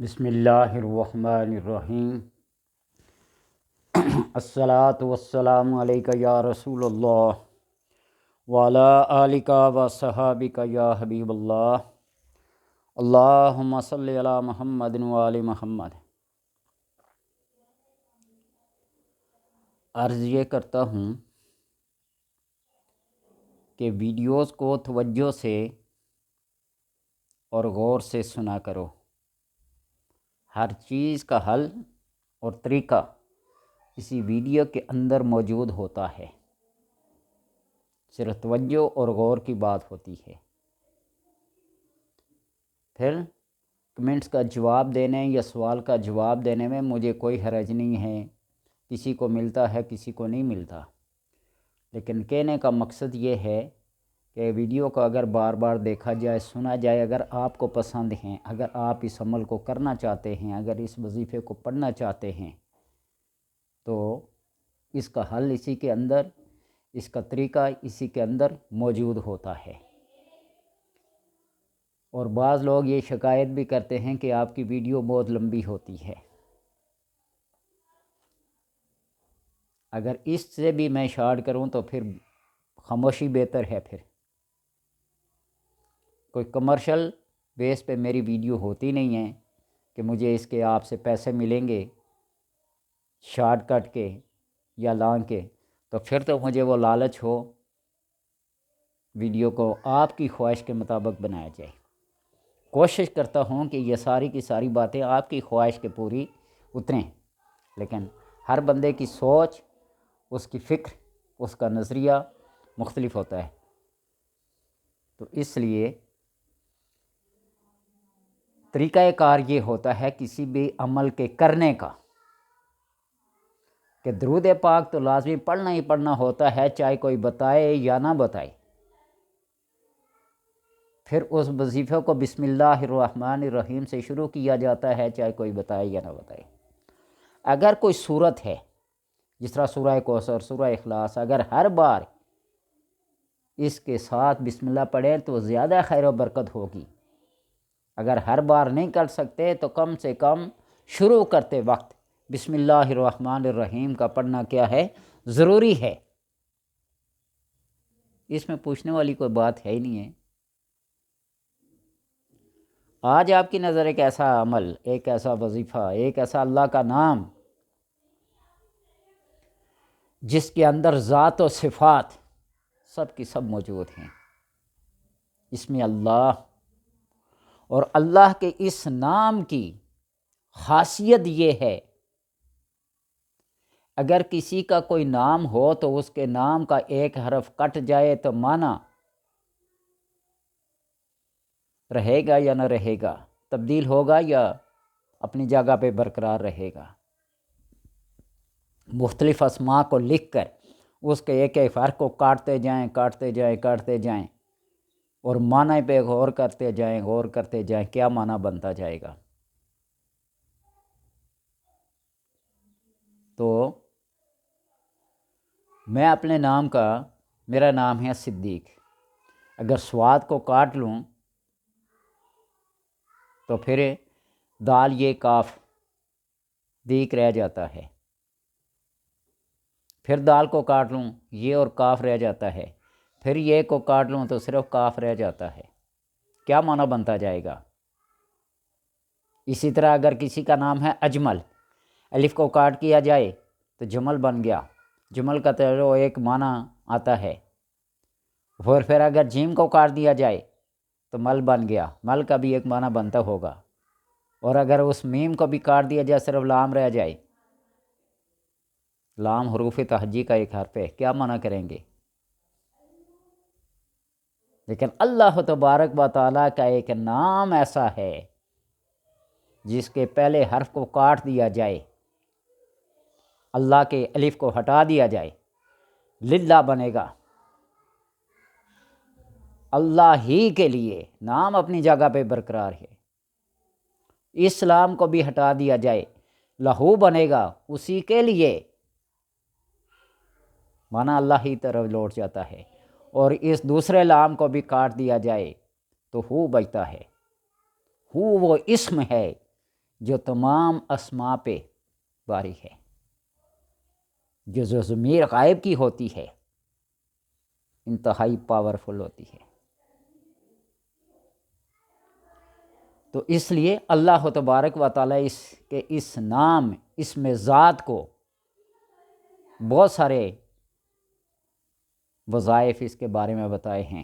بسم اللہ الرحمن الرحیم۔ الصلاۃ والسلام علیکہ یا رسول اللہ وعلی آلک و صحابک یا حبیب اللہ۔ اللہم صلی علی محمد وآل محمد۔ عرض یہ کرتا ہوں کہ ویڈیوز کو توجہ سے اور غور سے سنا کرو۔ ہر چیز کا حل اور طریقہ اسی ویڈیو کے اندر موجود ہوتا ہے، صرف توجہ اور غور کی بات ہوتی ہے۔ پھر کمنٹس کا جواب دینے یا سوال کا جواب دینے میں مجھے کوئی حرج نہیں ہے، کسی کو ملتا ہے کسی کو نہیں ملتا، لیکن کہنے کا مقصد یہ ہے کہ ویڈیو کو اگر بار بار دیکھا جائے، سنا جائے، اگر آپ کو پسند ہیں، اگر آپ اس عمل کو کرنا چاہتے ہیں، اگر اس وظیفے کو پڑھنا چاہتے ہیں، تو اس کا حل اسی کے اندر، اس کا طریقہ اسی کے اندر موجود ہوتا ہے۔ اور بعض لوگ یہ شکایت بھی کرتے ہیں کہ آپ کی ویڈیو بہت لمبی ہوتی ہے۔ اگر اس سے بھی میں شارٹ کروں تو پھر خاموشی بہتر ہے۔ پھر کوئی کمرشل بیس پہ میری ویڈیو ہوتی نہیں ہے کہ مجھے اس کے آپ سے پیسے ملیں گے شارٹ کٹ کے یا لانگ کے، تو پھر تو مجھے وہ لالچ ہو، ویڈیو کو آپ کی خواہش کے مطابق بنایا جائے۔ کوشش کرتا ہوں کہ یہ ساری کی ساری باتیں آپ کی خواہش کے پوری اتریں، لیکن ہر بندے کی سوچ، اس کی فکر، اس کا نظریہ مختلف ہوتا ہے، تو اس لیے طریقہ کار یہ ہوتا ہے کسی بھی عمل کے کرنے کا کہ درود پاک تو لازمی پڑھنا ہی پڑھنا ہوتا ہے، چاہے کوئی بتائے یا نہ بتائے۔ پھر اس وظیفے کو بسم اللہ الرحمن الرحیم سے شروع کیا جاتا ہے، چاہے کوئی بتائے یا نہ بتائے۔ اگر کوئی صورت ہے جس طرح سورہ کوثر، سورہ اخلاص، اگر ہر بار اس کے ساتھ بسم اللہ پڑھیں تو زیادہ خیر و برکت ہوگی۔ اگر ہر بار نہیں کر سکتے تو کم سے کم شروع کرتے وقت بسم اللہ الرحمن الرحیم کا پڑھنا کیا ہے؟ ضروری ہے۔ اس میں پوچھنے والی کوئی بات ہے ہی نہیں ہے۔ آج آپ کی نظر ایک ایسا عمل، ایک ایسا وظیفہ، ایک ایسا اللہ کا نام جس کے اندر ذات و صفات سب کی سب موجود ہیں، اس میں اللہ، اور اللہ کے اس نام کی خاصیت یہ ہے اگر کسی کا کوئی نام ہو تو اس کے نام کا ایک حرف کٹ جائے تو معنی رہے گا یا نہ رہے گا، تبدیل ہوگا یا اپنی جگہ پہ برقرار رہے گا۔ مختلف اسماء کو لکھ کر اس کے ایک ایک حرف کو کاٹتے جائیں اور معنی پہ غور کرتے جائیں، کیا معنی بنتا جائے گا۔ تو میں اپنے نام کا، میرا نام ہے صدیق، اگر سواد کو کاٹ لوں تو پھر دال یہ کاف دیک رہ جاتا ہے، پھر دال کو کاٹ لوں یہ اور کاف رہ جاتا ہے، پھر یہ کو کاٹ لوں تو صرف کاف رہ جاتا ہے، کیا معنی بنتا جائے گا؟ اسی طرح اگر کسی کا نام ہے اجمل، الف کو کاٹ کیا جائے تو جمل بن گیا، جمل کا تو ایک معنی آتا ہے، پھر اگر جیم کو کاٹ دیا جائے تو مل بن گیا، مل کا بھی ایک معنی بنتا ہوگا، اور اگر اس میم کو بھی کاٹ دیا جائے صرف لام رہ جائے، لام حروف تہجی کا ایک حرف ہے، کیا معنی کریں گے؟ لیکن اللہ تبارک و تعالیٰ کا ایک نام ایسا ہے جس کے پہلے حرف کو کاٹ دیا جائے، اللہ کے الف کو ہٹا دیا جائے، للہ بنے گا، اللہ ہی کے لیے، نام اپنی جگہ پہ برقرار ہے۔ اسلام کو بھی ہٹا دیا جائے، لہو بنے گا، اسی کے لیے، معنی اللہ ہی طرف لوٹ جاتا ہے، اور اس دوسرے لام کو بھی کاٹ دیا جائے تو ہو بچتا ہے۔ ہو وہ اسم ہے جو تمام اسما پہ باری ہے، جو ضمیر غائب کی ہوتی ہے، انتہائی پاورفل ہوتی ہے۔ تو اس لیے اللہ تبارک و تعالیٰ اس نام، اسم ذات کو بہت سارے وظائف اس کے بارے میں بتائے ہیں۔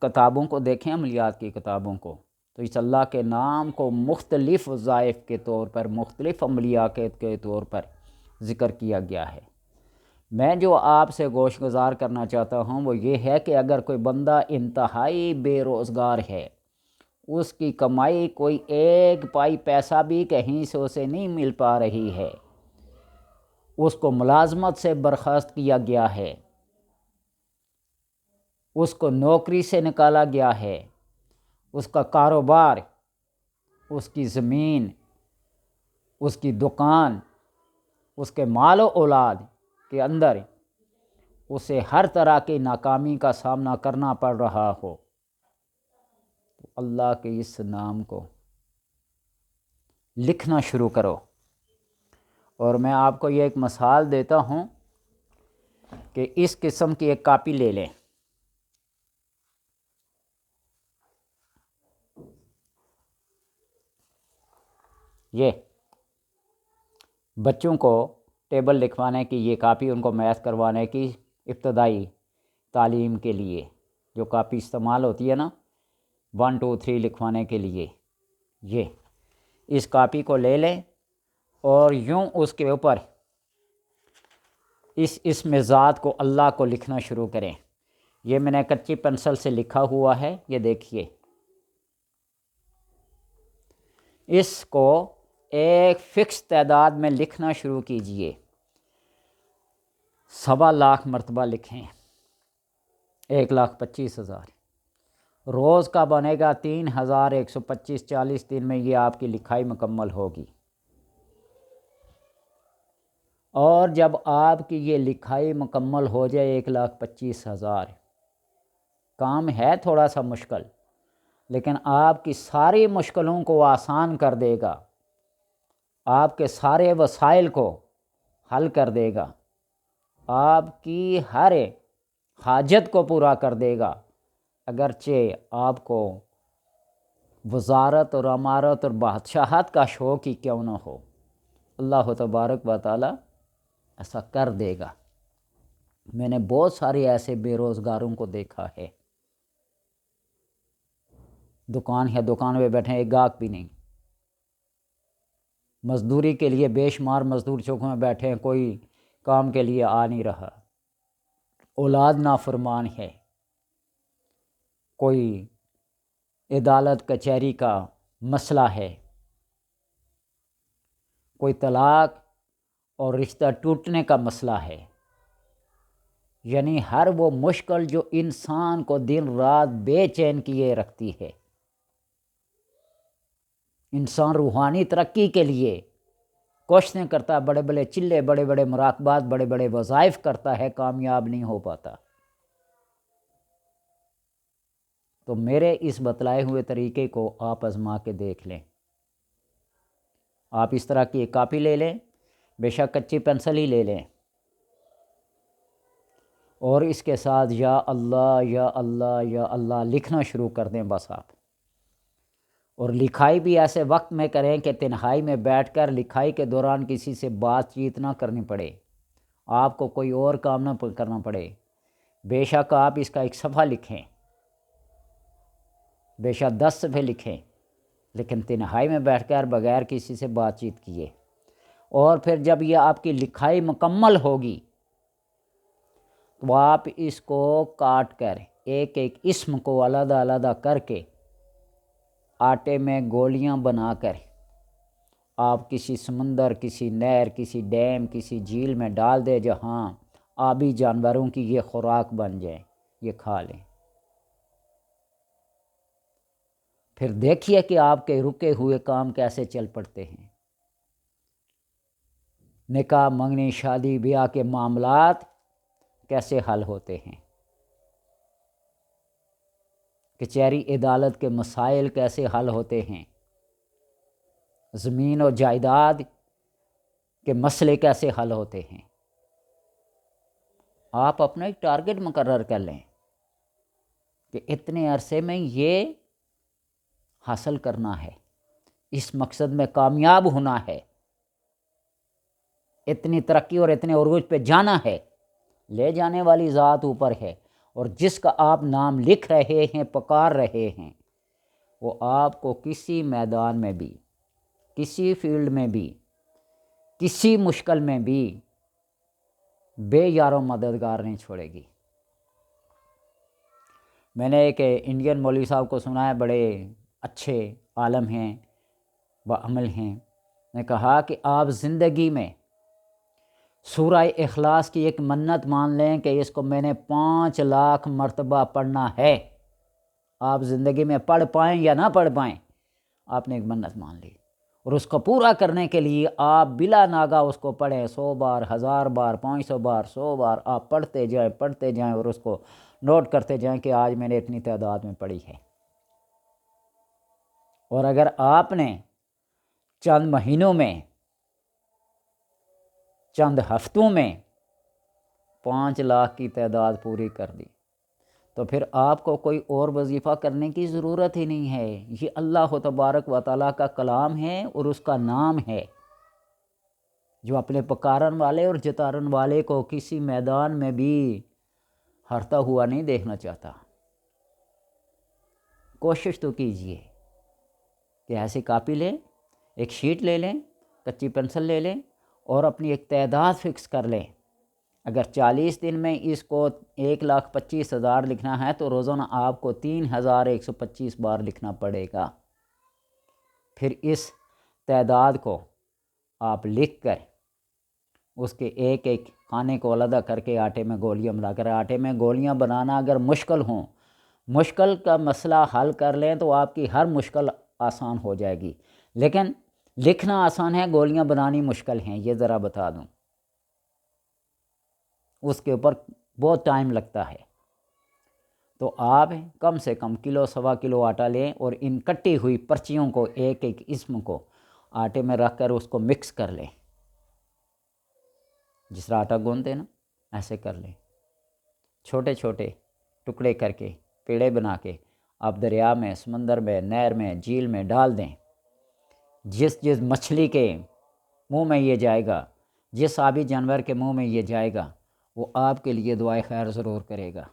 کتابوں کو دیکھیں، عملیات کی کتابوں کو، تو اس اللہ کے نام کو مختلف وظائف کے طور پر، مختلف عملیات کے طور پر ذکر کیا گیا ہے۔ میں جو آپ سے گوش گزار کرنا چاہتا ہوں وہ یہ ہے کہ اگر کوئی بندہ انتہائی بے روزگار ہے، اس کی کمائی کوئی ایک پائی پیسہ بھی کہیں سے اسے نہیں مل پا رہی ہے، اس کو ملازمت سے برخاست کیا گیا ہے، اس کو نوکری سے نکالا گیا ہے، اس کا کاروبار، اس کی زمین، اس کی دکان، اس کے مال و اولاد کے اندر اسے ہر طرح کی ناکامی کا سامنا کرنا پڑ رہا ہو، تو اللہ کے اس نام کو لکھنا شروع کرو۔ اور میں آپ کو یہ ایک مثال دیتا ہوں کہ اس قسم کی ایک کاپی لے لیں، یہ بچوں کو ٹیبل لکھوانے کی یہ کاپی، ان کو میتھ کروانے کی ابتدائی تعلیم کے لیے جو کاپی استعمال ہوتی ہے نا 1 2 3 لکھوانے کے لیے، یہ اس کاپی کو لے لیں اور یوں اس کے اوپر اس اسم ذات کو، اللہ کو لکھنا شروع کریں۔ یہ میں نے کچی پنسل سے لکھا ہوا ہے، یہ دیکھیے۔ اس کو ایک فکس تعداد میں لکھنا شروع کیجئے، 1.25 لاکھ مرتبہ لکھیں، 1,25,000۔ روز کا بنے گا 3,125، 40 دن میں یہ آپ کی لکھائی مکمل ہوگی۔ اور جب آپ کی یہ لکھائی مکمل ہو جائے 1,25,000، کام ہے تھوڑا سا مشکل، لیکن آپ کی ساری مشکلوں کو آسان کر دے گا، آپ کے سارے وسائل کو حل کر دے گا، آپ کی ہر حاجت کو پورا کر دے گا، اگرچہ آپ کو وزارت اور امارت اور بادشاہت کا شوق ہی کیوں نہ ہو، اللہ تبارک و تعالی ایسا کر دے گا۔ میں نے بہت سارے ایسے بے روزگاروں کو دیکھا ہے، دکان ہے، دکان پہ بیٹھے ایک گاہک بھی نہیں، مزدوری کے لیے بے شمار مزدور چوکوں میں بیٹھے ہیں، کوئی کام کے لیے آ نہیں رہا، اولاد نافرمان ہے، کوئی عدالت کچہری کا مسئلہ ہے، کوئی طلاق اور رشتہ ٹوٹنے کا مسئلہ ہے، یعنی ہر وہ مشکل جو انسان کو دن رات بے چین کیے رکھتی ہے۔ انسان روحانی ترقی کے لیے کوششیں کرتا ہے، بڑے بڑے چلے، بڑے بڑے مراقبات، بڑے بڑے وظائف کرتا ہے، کامیاب نہیں ہو پاتا۔ تو میرے اس بتلائے ہوئے طریقے کو آپ آزما کے دیکھ لیں۔ آپ اس طرح کی ایک کاپی لے لیں، بے شک کچی پنسل ہی لے لیں، اور اس کے ساتھ یا اللہ یا اللہ یا اللہ لکھنا شروع کر دیں بس آپ۔ اور لکھائی بھی ایسے وقت میں کریں کہ تنہائی میں بیٹھ کر لکھائی کے دوران کسی سے بات چیت نہ کرنی پڑے، آپ کو کوئی اور کام نہ کرنا پڑے۔ بے شک آپ اس کا 1 صفحہ لکھیں، بے شک 10 صفحے لکھیں، لیکن تنہائی میں بیٹھ کر بغیر کسی سے بات چیت کیے۔ اور پھر جب یہ آپ کی لکھائی مکمل ہوگی تو آپ اس کو کاٹ کر ایک ایک اسم کو علیحدہ علیحدہ کر کے آٹے میں گولیاں بنا کر آپ کسی سمندر، کسی نہر، کسی ڈیم، کسی جھیل میں ڈال دیں، جہاں آبی جانوروں کی یہ خوراک بن جائے، یہ کھا لیں۔ پھر دیکھیے کہ آپ کے رکے ہوئے کام کیسے چل پڑتے ہیں۔ نکاح، منگنی، شادی بیاہ کے معاملات کیسے حل ہوتے ہیں، کچہری عدالت کے مسائل کیسے حل ہوتے ہیں، زمین و جائیداد کے مسئلے کیسے حل ہوتے ہیں۔ آپ اپنا ایک ٹارگٹ مقرر کر لیں کہ اتنے عرصے میں یہ حاصل کرنا ہے، اس مقصد میں کامیاب ہونا ہے، اتنی ترقی اور اتنے عروج پہ جانا ہے۔ لے جانے والی ذات اوپر ہے، اور جس کا آپ نام لکھ رہے ہیں، پکار رہے ہیں، وہ آپ کو کسی میدان میں بھی، کسی فیلڈ میں بھی، کسی مشکل میں بھی بے یار و مددگار نہیں چھوڑے گی۔ میں نے ایک انڈین مولوی صاحب کو سنا ہے، بڑے اچھے عالم ہیں، بعمل ہیں، نے کہا کہ آپ زندگی میں سورہ اخلاص کی ایک منت مان لیں کہ اس کو میں نے 5 لاکھ مرتبہ پڑھنا ہے۔ آپ زندگی میں پڑھ پائیں یا نہ پڑھ پائیں، آپ نے ایک منت مان لی، اور اس کو پورا کرنے کے لیے آپ بلا ناگا اس کو پڑھیں، 100 بار، 1000 بار، 500 بار، 100 بار آپ پڑھتے جائیں اور اس کو نوٹ کرتے جائیں کہ آج میں نے اتنی تعداد میں پڑھی ہے۔ اور اگر آپ نے چند مہینوں میں، چند ہفتوں میں 5 لاکھ کی تعداد پوری کر دی، تو پھر آپ کو کوئی اور وظیفہ کرنے کی ضرورت ہی نہیں ہے۔ یہ اللہ تبارک و تعالیٰ کا کلام ہے اور اس کا نام ہے، جو اپنے پکارن والے اور جتارن والے کو کسی میدان میں بھی ہارتا ہوا نہیں دیکھنا چاہتا۔ کوشش تو کیجئے کہ ایسی کاپی لیں، ایک شیٹ لے لیں، کچی پنسل لے لیں، اور اپنی ایک تعداد فکس کر لیں۔ اگر 40 دن میں اس کو 1,25,000 لکھنا ہے تو روزانہ آپ کو 3,125 بار لکھنا پڑے گا۔ پھر اس تعداد کو آپ لکھ کر اس کے ایک ایک کھانے کو علیحدہ کر کے آٹے میں گولیاں بنا کر، آٹے میں گولیاں بنانا اگر مشکل ہوں، مشکل کا مسئلہ حل کر لیں تو آپ کی ہر مشکل آسان ہو جائے گی۔ لیکن لکھنا آسان ہے، گولیاں بنانی مشکل ہیں، یہ ذرا بتا دوں۔ اس کے اوپر بہت ٹائم لگتا ہے۔ تو آپ کم سے کم کلو، 1.25 کلو آٹا لیں اور ان کٹی ہوئی پرچیوں کو، ایک ایک اسم کو آٹے میں رکھ کر اس کو مکس کر لیں، جس طرح آٹا گوندتے نا ایسے کر لیں، چھوٹے چھوٹے ٹکڑے کر کے، پیڑے بنا کے آپ دریا میں، سمندر میں، نہر میں، جھیل میں ڈال دیں۔ جس مچھلی کے منہ میں یہ جائے گا، جس آبی جانور کے منہ میں یہ جائے گا، وہ آپ کے لیے دعائے خیر ضرور کرے گا۔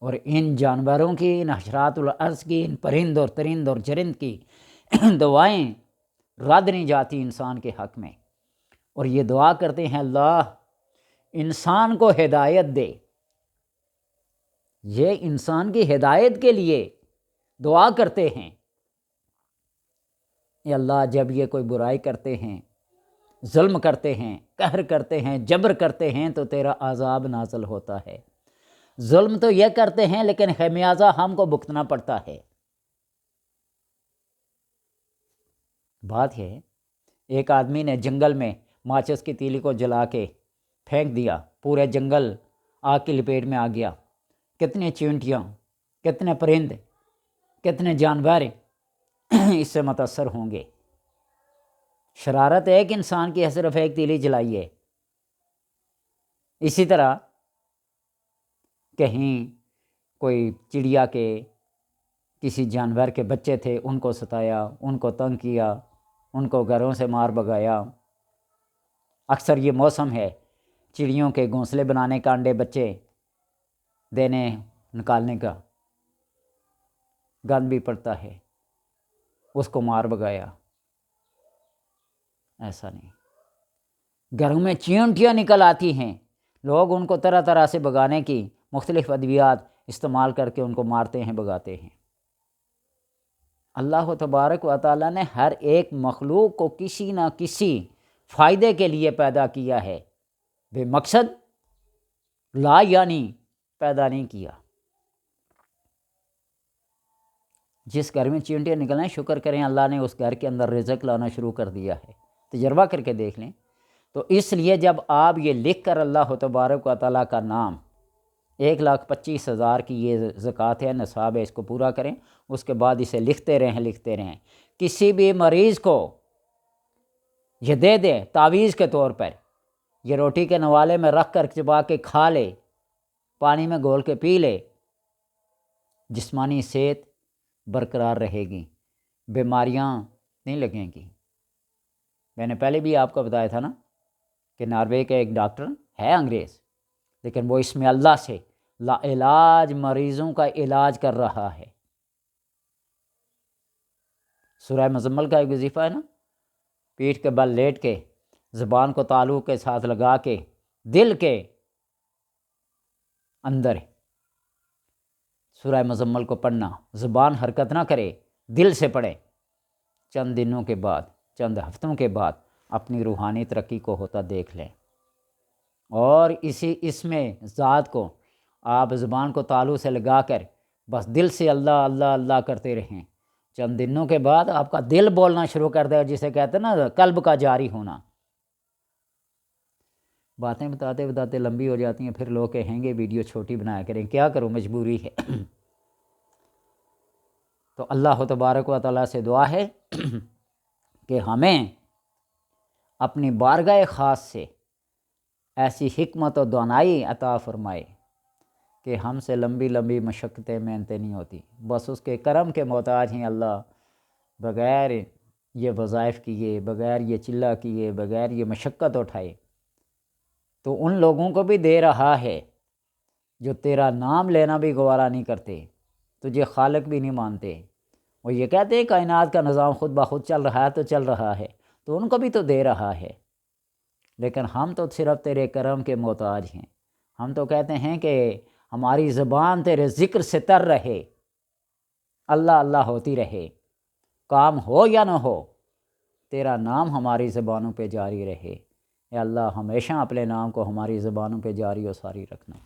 اور ان جانوروں کی، ان حشرات الارض کی، ان پرند اور ترند اور جرند کی دعائیں رد نہیں جاتی انسان کے حق میں۔ اور یہ دعا کرتے ہیں اللہ انسان کو ہدایت دے۔ یہ انسان کی ہدایت کے لیے دعا کرتے ہیں، اے اللہ جب یہ کوئی برائی کرتے ہیں، ظلم کرتے ہیں، قہر کرتے ہیں، جبر کرتے ہیں تو تیرا عذاب نازل ہوتا ہے۔ ظلم تو یہ کرتے ہیں لیکن خمیازہ ہم کو بھگتنا پڑتا ہے۔ بات یہ ہے، ایک آدمی نے جنگل میں ماچس کی تیلی کو جلا کے پھینک دیا، پورے جنگل آگ کی لپیٹ میں آ گیا۔ کتنے چیونٹیاں، کتنے پرند، کتنے جانور اس سے متاثر ہوں گے۔ شرارت ایک انسان کی ہے، صرف ایک تیلی جلائی ہے۔ اسی طرح کہیں کوئی چڑیا کے، کسی جانور کے بچے تھے، ان کو ستایا، ان کو تنگ کیا، ان کو گھروں سے مار بھگایا۔ اکثر یہ موسم ہے چڑیوں کے گھونسلے بنانے کا، انڈے بچے دینے نکالنے کا، گند بھی پڑتا ہے، اس کو مار بھگایا۔ ایسا نہیں، گھروں میں چیونٹیاں نکل آتی ہیں، لوگ ان کو طرح طرح سے بھگانے کی مختلف ادویات استعمال کر کے ان کو مارتے ہیں، بھگاتے ہیں۔ اللہ تبارک و تعالیٰ نے ہر ایک مخلوق کو کسی نہ کسی فائدے کے لیے پیدا کیا ہے، بے مقصد لا یعنی پیدا نہیں کیا۔ جس گھر میں چیونٹیاں نکلیں شکر کریں، اللہ نے اس گھر کے اندر رزق لانا شروع کر دیا ہے، تجربہ کر کے دیکھ لیں۔ تو اس لیے جب آپ یہ لکھ کر اللہ تبارک و تعالیٰ کا نام 1,25,000 کی یہ زکوٰۃ ہے، نصاب ہے، اس کو پورا کریں، اس کے بعد اسے لکھتے رہیں۔ کسی بھی مریض کو یہ دے دیں تعویذ کے طور پر، یہ روٹی کے نوالے میں رکھ کر چبا کے کھا لے، پانی میں گھول کے پی لے، جسمانی صحت برقرار رہے گی، بیماریاں نہیں لگیں گی۔ میں نے پہلے بھی آپ کو بتایا تھا نا کہ ناروے کا ایک ڈاکٹر ہے انگریز، لیکن وہ اس میں اللہ سے لا علاج مریضوں کا علاج کر رہا ہے۔ سورہ مزمل کا ایک وظیفہ ہے نا، پیٹھ کے بل لیٹ کے زبان کو تالو کے ساتھ لگا کے دل کے اندر سورہ مزمل کو پڑھنا، زبان حرکت نہ کرے، دل سے پڑھے، چند دنوں کے بعد، چند ہفتوں کے بعد اپنی روحانی ترقی کو ہوتا دیکھ لیں۔ اور اس میں ذات کو آپ زبان کو تالو سے لگا کر بس دل سے اللہ اللہ اللہ کرتے رہیں، چند دنوں کے بعد آپ کا دل بولنا شروع کر دے، جسے کہتے ہیں نا قلب کا جاری ہونا۔ باتیں بتاتے بتاتے لمبی ہو جاتی ہیں، پھر لوگ کہیں گے ویڈیو چھوٹی بنایا کریں، کیا کروں، مجبوری ہے۔ تو اللہ تبارک و تعالیٰ سے دعا ہے کہ ہمیں اپنی بارگاہ خاص سے ایسی حکمت و دانائی عطا فرمائے کہ ہم سے لمبی لمبی مشقتیں محنتیں نہیں ہوتی، بس اس کے کرم کے محتاج ہیں اللہ، بغیر یہ وظائف کیے، بغیر یہ چلہ کیے، بغیر یہ مشقت اٹھائے۔ تو ان لوگوں کو بھی دے رہا ہے جو تیرا نام لینا بھی گوارا نہیں کرتے، تجھے خالق بھی نہیں مانتے، وہ یہ کہتے ہیں کائنات کا نظام خود بخود چل رہا ہے، تو چل رہا ہے، تو ان کو بھی تو دے رہا ہے، لیکن ہم تو صرف تیرے کرم کے محتاج ہیں۔ ہم تو کہتے ہیں کہ ہماری زبان تیرے ذکر سے تر رہے، اللہ اللہ ہوتی رہے، کام ہو یا نہ ہو تیرا نام ہماری زبانوں پہ جاری رہے۔ اے اللہ ہمیشہ اپنے نام کو ہماری زبانوں پہ جاری و ساری رکھنا۔